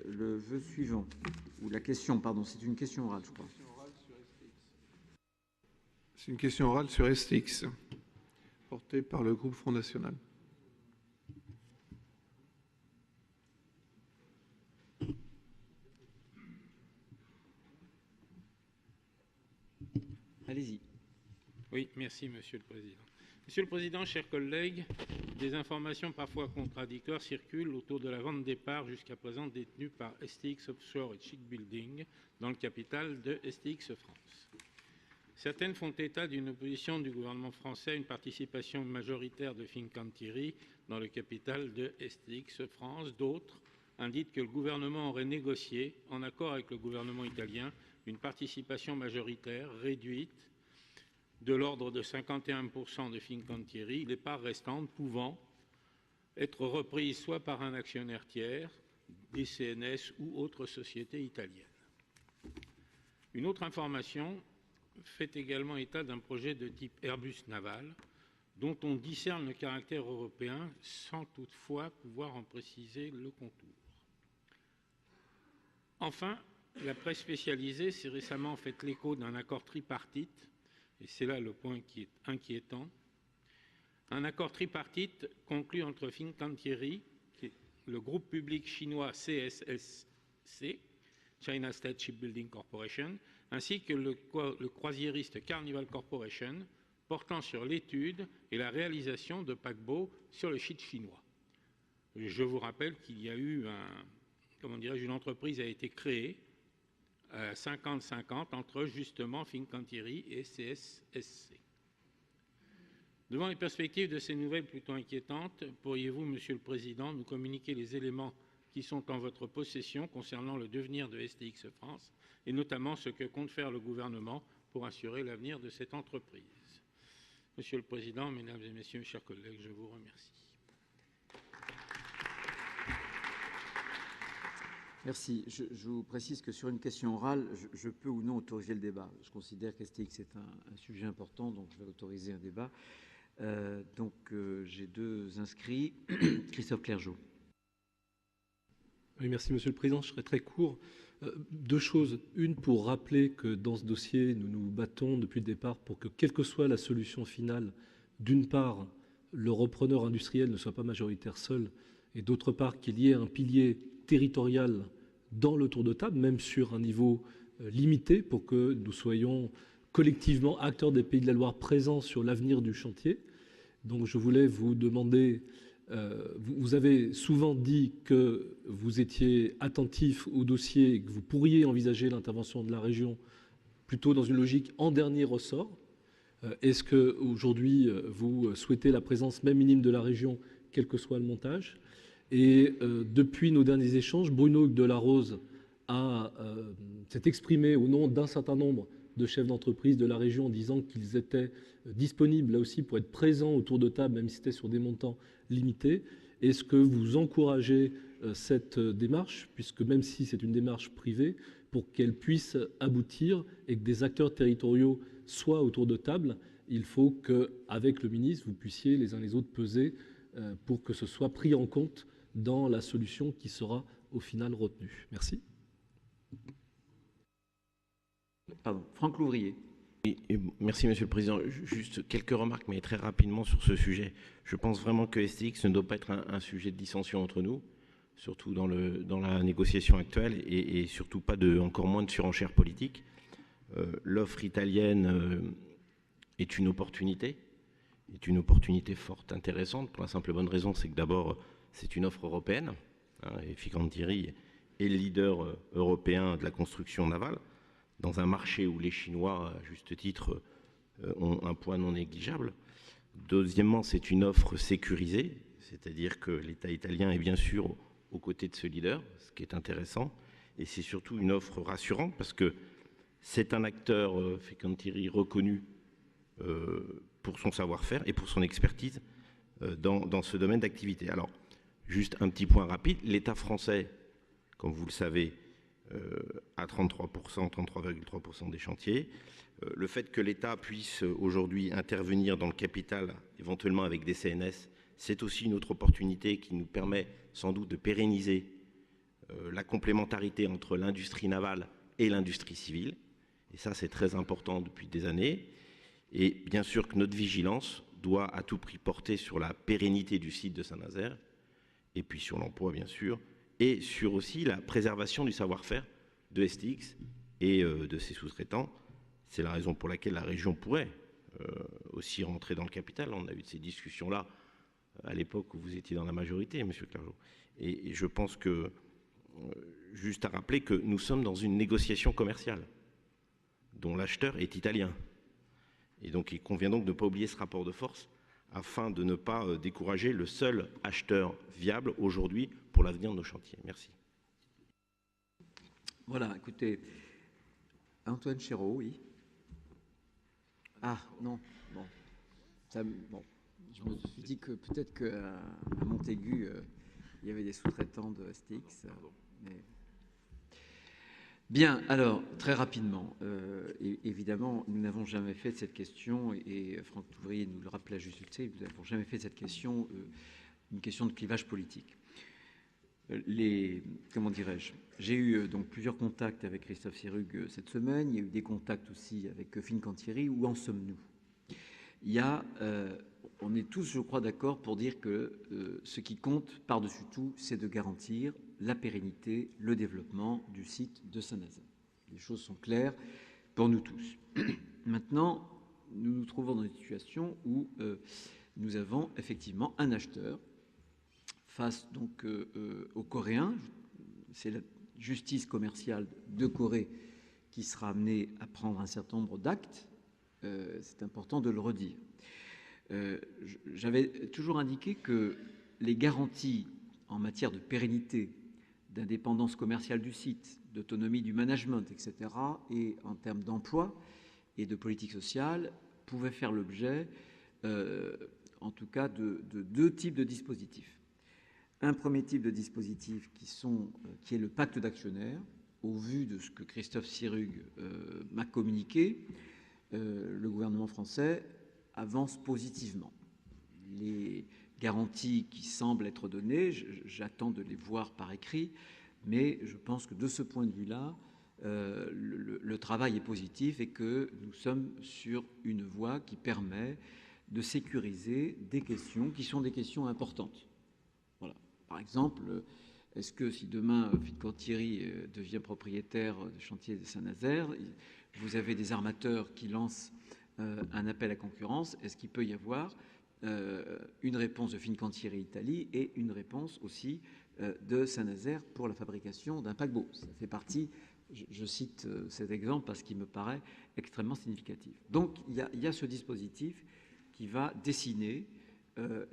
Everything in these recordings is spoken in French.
Le vœu suivant, ou la question, pardon, c'est une question orale, je crois. C'est une question orale sur STX, portée par le groupe Front National. Allez-y. Oui, merci, Monsieur le Président. Monsieur le Président, chers collègues, des informations parfois contradictoires circulent autour de la vente des parts jusqu'à présent détenues par STX Offshore et Shipbuilding dans le capital de STX France. Certaines font état d'une opposition du gouvernement français à une participation majoritaire de Fincantieri dans le capital de STX France. D'autres indiquent que le gouvernement aurait négocié, en accord avec le gouvernement italien, une participation majoritaire réduite de l'ordre de 51% de Fincantieri, les parts restantes pouvant être reprises soit par un actionnaire tiers, des CNS ou autre société italienne. Une autre information fait également état d'un projet de type Airbus naval, dont on discerne le caractère européen sans toutefois pouvoir en préciser le contour. Enfin, la presse spécialisée s'est récemment fait l'écho d'un accord tripartite, et c'est là le point qui est inquiétant, un accord tripartite conclu entre Fincantieri, le groupe public chinois CSSC, China State Shipbuilding Corporation, ainsi que le croisiériste Carnival Corporation, portant sur l'étude et la réalisation de paquebots sur le site chinois. Je vous rappelle qu'il y a eu une entreprise a été créée 50-50 entre justement Fincantieri et CSSC. Devant les perspectives de ces nouvelles plutôt inquiétantes, pourriez-vous, Monsieur le Président, nous communiquer les éléments qui sont en votre possession concernant le devenir de STX France et notamment ce que compte faire le gouvernement pour assurer l'avenir de cette entreprise? Monsieur le Président, Mesdames et Messieurs, chers collègues, je vous remercie. Merci. Je vous précise que sur une question orale, je peux ou non autoriser le débat. Je considère qu'STX est un sujet important, donc je vais autoriser un débat. J'ai deux inscrits. Christophe Clergeau. Oui, merci Monsieur le Président. Je serai très court. Deux choses. Une, pour rappeler que dans ce dossier, nous nous battons depuis le départ pour que, quelle que soit la solution finale, d'une part, le repreneur industriel ne soit pas majoritaire seul, et d'autre part, qu'il y ait un pilier territorial dans le tour de table, même sur un niveau limité, pour que nous soyons collectivement acteurs des Pays de la Loire présents sur l'avenir du chantier. Donc je voulais vous demander, vous avez souvent dit que vous étiez attentif au dossier et que vous pourriez envisager l'intervention de la région plutôt dans une logique en dernier ressort. Est-ce qu'aujourd'hui, vous souhaitez la présence même minime de la région, quel que soit le montage ? Et depuis nos derniers échanges, Bruno Delarose s'est exprimé au nom d'un certain nombre de chefs d'entreprise de la région en disant qu'ils étaient disponibles là aussi pour être présents autour de table, même si c'était sur des montants limités. Est-ce que vous encouragez cette démarche, puisque même si c'est une démarche privée, pour qu'elle puisse aboutir et que des acteurs territoriaux soient autour de table, il faut qu'avec le ministre, vous puissiez les uns les autres peser pour que ce soit pris en compte dans la solution qui sera au final retenue. Merci. Pardon, Franck Louvrier. Oui, merci Monsieur le Président. Juste quelques remarques, mais très rapidement sur ce sujet. Je pense vraiment que STX ne doit pas être un sujet de dissension entre nous, surtout dans la négociation actuelle, et surtout pas encore moins de surenchère politique. L'offre italienne est une opportunité forte, intéressante, pour la simple et bonne raison, c'est que d'abord, c'est une offre européenne, et Fincantieri est le leader européen de la construction navale, dans un marché où les Chinois, à juste titre, ont un poids non négligeable. Deuxièmement, c'est une offre sécurisée, c'est-à-dire que l'État italien est bien sûr aux côtés de ce leader, ce qui est intéressant, et c'est surtout une offre rassurante, parce que c'est un acteur, Fincantieri, reconnu pour son savoir-faire et pour son expertise dans ce domaine d'activité. Alors, juste un petit point rapide, l'État français, comme vous le savez, à 33,3% des chantiers. Le fait que l'État puisse aujourd'hui intervenir dans le capital, éventuellement avec des CNS, c'est aussi une autre opportunité qui nous permet sans doute de pérenniser la complémentarité entre l'industrie navale et l'industrie civile. Et ça, c'est très important depuis des années. Et bien sûr que notre vigilance doit à tout prix porter sur la pérennité du site de Saint-Nazaire, et puis sur l'emploi, bien sûr, et sur aussi la préservation du savoir-faire de STX et de ses sous-traitants. C'est la raison pour laquelle la région pourrait aussi rentrer dans le capital. On a eu ces discussions-là à l'époque où vous étiez dans la majorité, M. Clergeau. Et je pense que, juste à rappeler que nous sommes dans une négociation commerciale dont l'acheteur est italien. Et donc il convient donc de ne pas oublier ce rapport de force afin de ne pas décourager le seul acheteur viable aujourd'hui pour l'avenir de nos chantiers. Merci. Voilà, écoutez, Antoine Chéreau, oui. Ah, non, bon. Bon. Je me suis dit que peut-être qu'à Montaigu, il y avait des sous-traitants de STX. Mais... Bien, alors, très rapidement, évidemment, nous n'avons jamais fait de cette question, et Franck Touvrier nous le rappelait à juste titre, nous n'avons jamais fait de cette question une question de clivage politique. Comment dirais-je, j'ai eu donc plusieurs contacts avec Christophe Sirugue cette semaine, il y a eu des contacts aussi avec Fincantieri. Où en sommes-nous? Il y a, on est tous, je crois, d'accord pour dire que ce qui compte par-dessus tout, c'est de garantir la pérennité, le développement du site de Saint-Nazaire. Les choses sont claires pour nous tous. Maintenant, nous nous trouvons dans une situation où nous avons effectivement un acheteur face donc aux Coréens. C'est la justice commerciale de Corée qui sera amenée à prendre un certain nombre d'actes. C'est important de le redire. J'avais toujours indiqué que les garanties en matière de pérennité, d'indépendance commerciale du site, d'autonomie du management, etc., et en termes d'emploi et de politique sociale, pouvaient faire l'objet, en tout cas, de deux types de dispositifs. Un premier type de dispositif qui est le pacte d'actionnaires, au vu de ce que Christophe Sirugue m'a communiqué, le gouvernement français avance positivement. Les garanties qui semblent être données, j'attends de les voir par écrit, mais je pense que de ce point de vue-là, le travail est positif et que nous sommes sur une voie qui permet de sécuriser des questions qui sont des questions importantes. Voilà. Par exemple, est-ce que si demain Fincantieri devient propriétaire du chantier de Saint-Nazaire, vous avez des armateurs qui lancent un appel à concurrence, est-ce qu'il peut y avoir une réponse de Fincantieri Italie et une réponse aussi de Saint-Nazaire pour la fabrication d'un paquebot? Ça fait partie, je cite cet exemple parce qu'il me paraît extrêmement significatif. Donc il y a ce dispositif qui va dessiner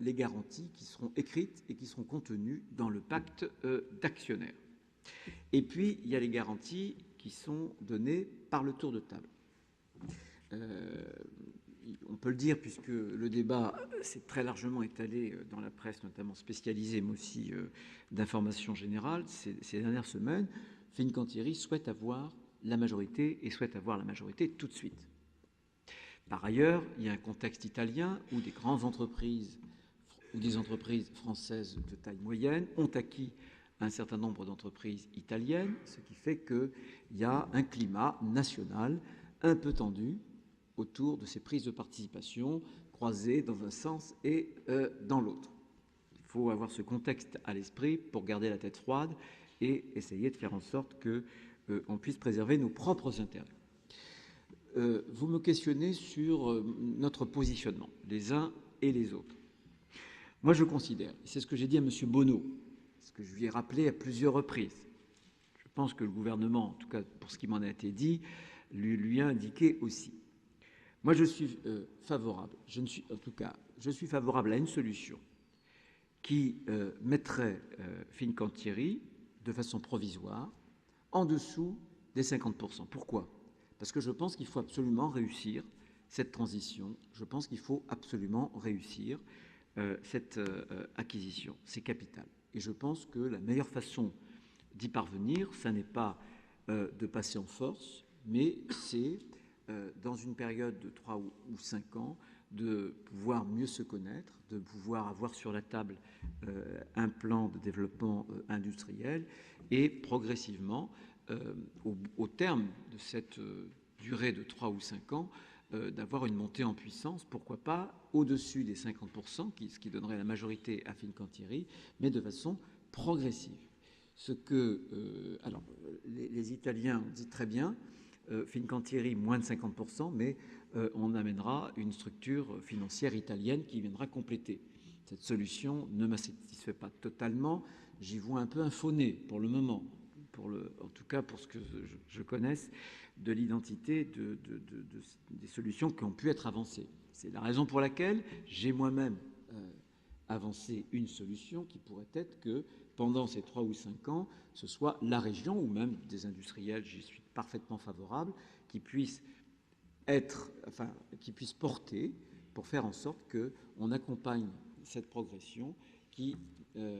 les garanties qui seront écrites et qui seront contenues dans le pacte d'actionnaires. Et puis il y a les garanties qui sont données par le tour de table. On peut le dire puisque le débat s'est très largement étalé dans la presse, notamment spécialisée, mais aussi d'information générale ces dernières semaines. Fincantieri souhaite avoir la majorité et souhaite avoir la majorité tout de suite. Par ailleurs, il y a un contexte italien où des grandes entreprises ou des entreprises françaises de taille moyenne ont acquis un certain nombre d'entreprises italiennes, ce qui fait qu'il y a un climat national un peu tendu autour de ces prises de participation croisées dans un sens et dans l'autre. Il faut avoir ce contexte à l'esprit pour garder la tête froide et essayer de faire en sorte qu'on puisse préserver nos propres intérêts. Vous me questionnez sur notre positionnement, les uns et les autres. Moi, je considère, et c'est ce que j'ai dit à M. Bonneau, ce que je lui ai rappelé à plusieurs reprises, je pense que le gouvernement, en tout cas pour ce qui m'en a été dit, lui a indiqué aussi. Moi, je suis favorable, je suis favorable à une solution qui mettrait Fincantieri de façon provisoire en dessous des 50%. Pourquoi ? Parce que je pense qu'il faut absolument réussir cette transition, je pense qu'il faut absolument réussir cette acquisition, c'est capital. Et je pense que la meilleure façon d'y parvenir, ça n'est pas de passer en force, mais c'est dans une période de 3 ou 5 ans, de pouvoir mieux se connaître, de pouvoir avoir sur la table un plan de développement industriel et progressivement, au terme de cette durée de 3 ou 5 ans, d'avoir une montée en puissance, pourquoi pas au-dessus des 50%, ce qui donnerait la majorité à Fincantieri, mais de façon progressive. Ce que, alors, les Italiens ont dit très bien, Fincantieri moins de 50%, mais on amènera une structure financière italienne qui viendra compléter. Cette solution ne me satisfait pas totalement. J'y vois un peu un faux nez pour le moment, en tout cas pour ce que je connaisse de l'identité des solutions qui ont pu être avancées. C'est la raison pour laquelle j'ai moi-même avancé une solution qui pourrait être que pendant ces 3 ou 5 ans, ce soit la région ou même des industriels, j'y suis parfaitement favorable, qui puissent porter pour faire en sorte qu'on accompagne cette progression qui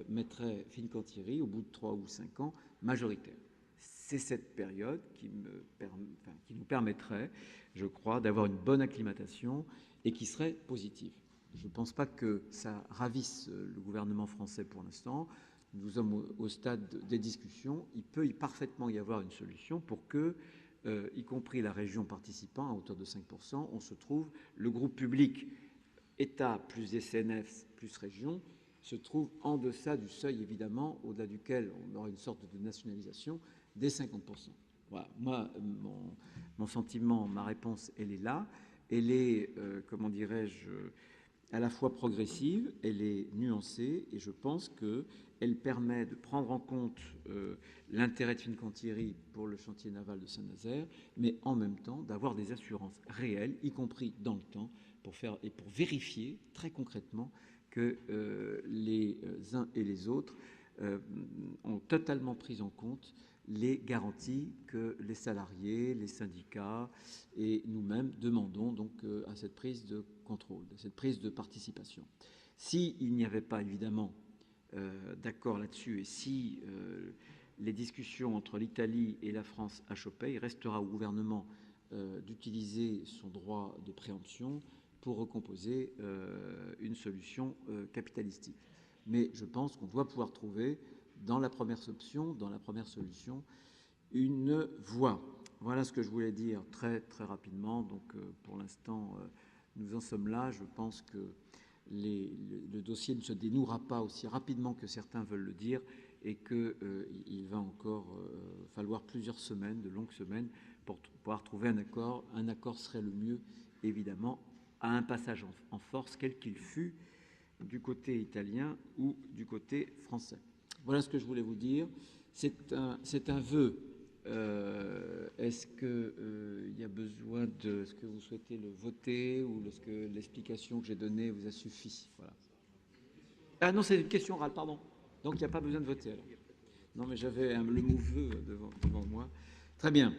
mettrait Fincantieri au bout de 3 ou 5 ans majoritaire. C'est cette période qui nous permettrait, je crois, d'avoir une bonne acclimatation et qui serait positive. Je ne pense pas que ça ravisse le gouvernement français pour l'instant. Nous sommes au stade des discussions. Il peut parfaitement y avoir une solution pour que, y compris la région participant à hauteur de 5%, on se trouve, le groupe public État plus SNF plus région se trouve en deçà du seuil, évidemment, au-delà duquel on aura une sorte de nationalisation des 50%. Voilà. Moi, mon sentiment, ma réponse, elle est là. Elle est, comment dirais-je, à la fois progressive, elle est nuancée, et je pense qu'elle permet de prendre en compte l'intérêt de Fincantieri pour le chantier naval de Saint-Nazaire, mais en même temps d'avoir des assurances réelles, y compris dans le temps, pour vérifier très concrètement que les uns et les autres ont totalement pris en compte les garanties que les salariés, les syndicats et nous-mêmes demandons donc à cette prise de contrôle, à cette prise de participation. S'il n'y avait pas évidemment d'accord là-dessus et si les discussions entre l'Italie et la France achoppaient, il restera au gouvernement d'utiliser son droit de préemption pour recomposer une solution capitalistique. Mais je pense qu'on doit pouvoir trouver dans la première option, dans la première solution, une voie. Voilà ce que je voulais dire très, très rapidement. Donc, pour l'instant, nous en sommes là. Je pense que le dossier ne se dénouera pas aussi rapidement que certains veulent le dire et qu'il va encore falloir plusieurs semaines, de longues semaines, pour pouvoir trouver un accord. Un accord serait le mieux, évidemment, à un passage en force, quel qu'il fût, du côté italien ou du côté français. Voilà ce que je voulais vous dire. C'est un vœu. Est-ce qu'il y a besoin de... Est-ce que vous souhaitez le voter ou est-ce que l'explication que j'ai donnée vous a suffi? Voilà. Ah non, c'est une question orale, pardon. Donc il n'y a pas besoin de voter alors. Non, mais j'avais le mot vœu devant moi. Très bien.